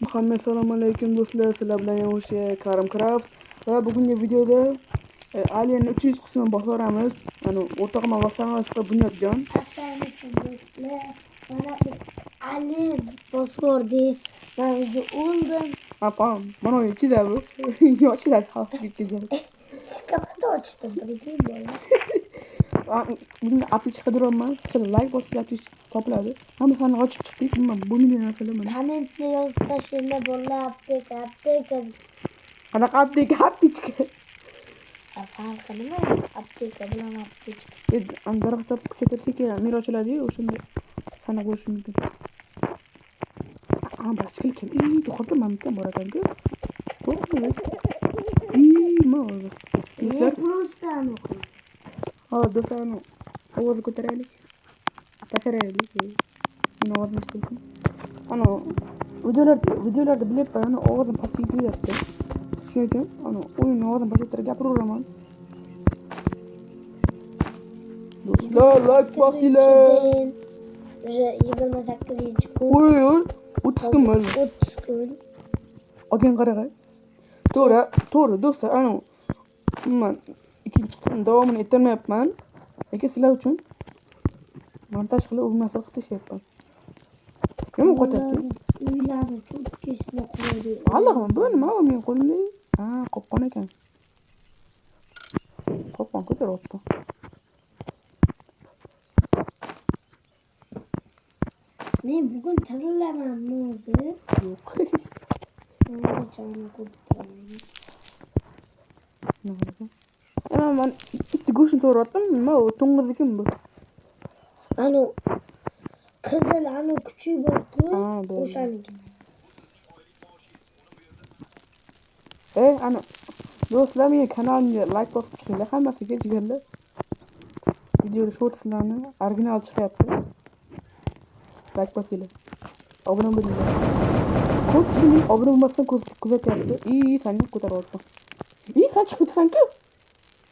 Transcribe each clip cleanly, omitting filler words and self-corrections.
Muhammed assalomu alaykum do'stlar, sizlar bilan Yoshi Karim Craft va bugungi videoda Alien 300 qismini boshlamiz. Ana o'rtog'im avvaldan chiqib Bunyodjon. Assalomu alaykum do'stlar. Mana biz Alien bosbordik. Men o'zi o'ldim. Apam, mana ichida bu. Yoshlar xavfli ketgan. Shkapat ochdim, birding bola. Buni apli chiqadiryapman. Sizlar like bosinglar topiladi. Hammasini ochib chiqdik. Bu million narsalar mana. Kommentni yozib tashlanglar bolalar, apteka. Qanaqa apteka? Farqi nima? Apteka bilan apteka. Daraxtlar kuchaytirsak mir ochiladi-yu, o'shanda sanab bo'lishi mumkin. Barchalik kim? To'xtab mamkan bor ekan-ku. To'xtab. Mo'z. Ruslan o'qi. Do'stlar, ovozni ko'taraylik. Pasaraylik. Meni ovozim eshitilsin. Ana videolarda bilyapman, ana ovozim pastga kelyapti. Shuning uchun ana o'yin ovozini pasaytirib gapiraveraman. Do'stlar, like bosinglar. Уже 28-kun. Oy, 30 kun bo'ldi. 30 kun. Olgan qarag'ay. To'g'ri do'stlar, ana men ikkinchi qismni davomini ettirmayapman. Lekin sizlar uchun montaj qilib u narsa qilib tashlayapman. Nima qo'yapti? Uylarni cho'tkishni qo'ydi. Allohim, bu nima men qo'limda? Qopqon ekan. Qopqon ko'taryapti. Men bugun tirilamanmi o'zi? Yo'q. Joni qo'ydim. Men bitta go'shtni to'g'ratdim. Nima u to'ng'izikim bu? Anu qizil kuchi bor-ku, o'shaniki. Ana do'stlar, meni kanalimga like bosib turinglar, hammasiga jigarlar. Videoda shortslarni original chiqyapti. Like bosinglar. Obuna bo'linglar. Ko'pchilik obuna bo'lmasdan kuzatyapti. Seni ko'taryapman. Sen chiqib ketsan-ku.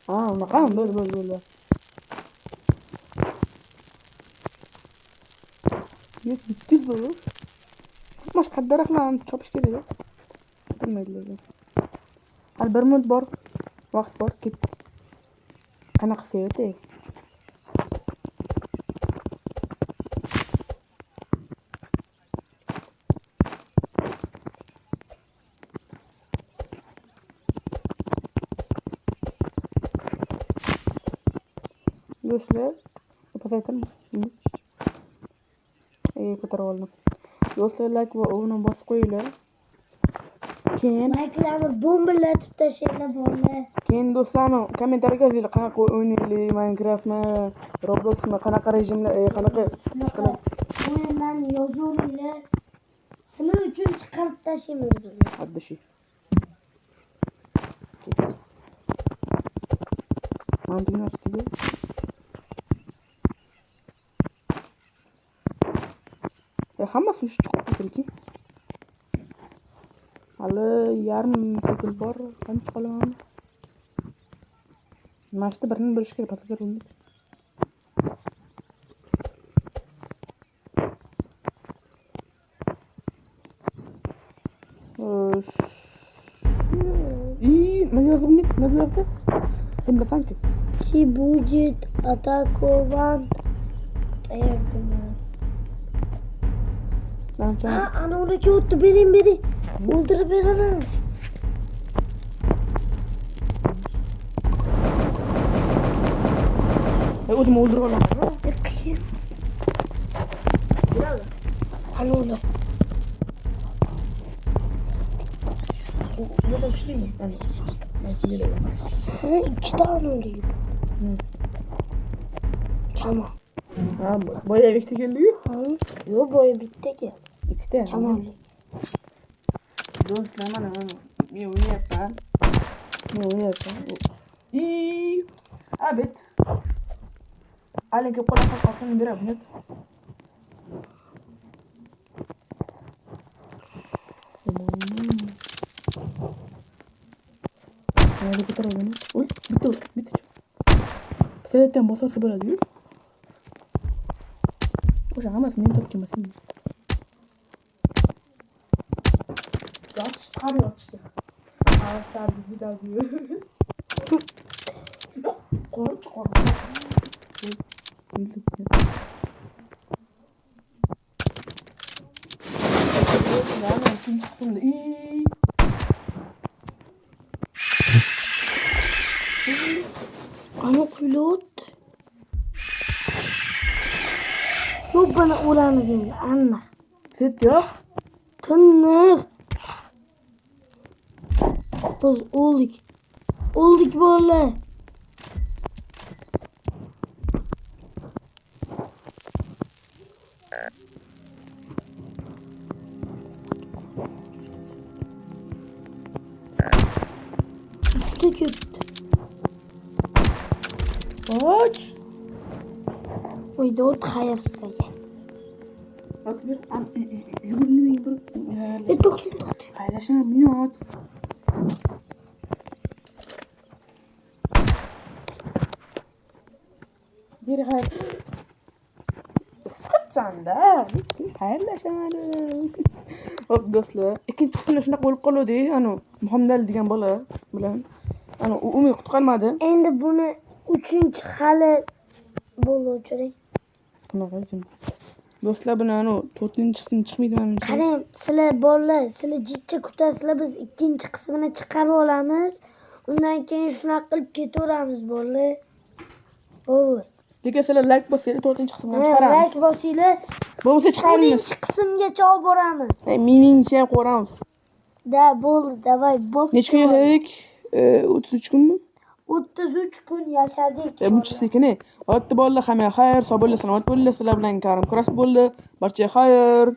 Unaqami? Bo'l. Yetib bo'ldi. Boshqa daraxtlarni chopish kerak. Bilmaydilar. Hali 1 minut bor. Vaqt bor, ket. Qanaqa sevdi? Do'stlar, pasaytirmi? Ko'tarib oldim. Do'stlar, like va obuna bosib qo'yinglar. Keyin Like'larni bombalatib tashlanglar bolalar. keyin do'stlar, kommentariyaga yozinglar qanaqa o'ynaylik, Minecraftmi, Robloxmi, qanaqa rejimlar, qanaqa O'yinlarni yozaveringlar. Sizlar uchun chiqarib tashlaymiz biz. Addishi. Mantigini ochdik. Hammasi shu chiqib ketdi. Hali yarim sekund bor. Qancha qolaman? Mashta birini bo'lish kerak, patlaga urindik. Nima yozdi? Sen bilasan-ku. Chi будет атакован. Ana unaga o'tdi, bering. O'ldirib beraman. O'zim o'ldirib olaman. Qiyin. Ana ular. Nima qilishmi? Ikkita o'ldi. Kama. Boya ikkita keldi-ku. Yo'q, boya bitta keldi. Ikkita. Kamoli. Do'stlar, mana men o'ynayapman. Abet. Alenga qo'lga qolgan beramiz. Hadi ko'taramiz. Bitta. Pistoletdan bosarsa bo'ladi-ku. O'sha hammasi men topgan emasmi? Açtı. Ağaçlar bir daha diyor. Korkunç. Yani ikinci kısımda iyi. Ana kulot. Yok bana uğramız şimdi anla. Set yok. Tınır. Biz olduk. Olduk böyle. Üçte köptü. Aç. Oy dört hayırsıza gel. Bak bir yürürlüğü bir Doktor. paylaşan minut. Bir hayır. Sıkırtsan da. Hayırlaşamadım. Hop do'stlar. İkinci kısımda shunaqa bo'lib qoluvdi. Anu Muhammad degan bola bilan. Anu umi qutqarmadi. Endi buni uchinchi hali bo'luvchi. Bunaqa jin. Do'stlar buni anu 4-chisini chiqmaydi menimcha. Qarang, sizlar bolalar, sizlar jidcha kutasizlar, biz ikkinchi qismini chiqarib olamiz. Undan keyin shunaqa qilib ketaveramiz bolalar. Voy. Lekin sizlar like bosinglar 4-qismini chiqaramiz. Like bosinglar. Bo'lmasa chiqaramiz. Birinchi qismgacha olib boramiz. Meningcha ham ko'ramiz. Da bo'ldi, davay bo'p. Necha kun yashadik? 33 kunmi? 33 kun yashadik. Buncha sekin. Otdi bolalar hamma xayr, sog' bo'lasizlar, salomat bo'lasizlar bilan karim kuras bo'ldi. Barchaga xayr.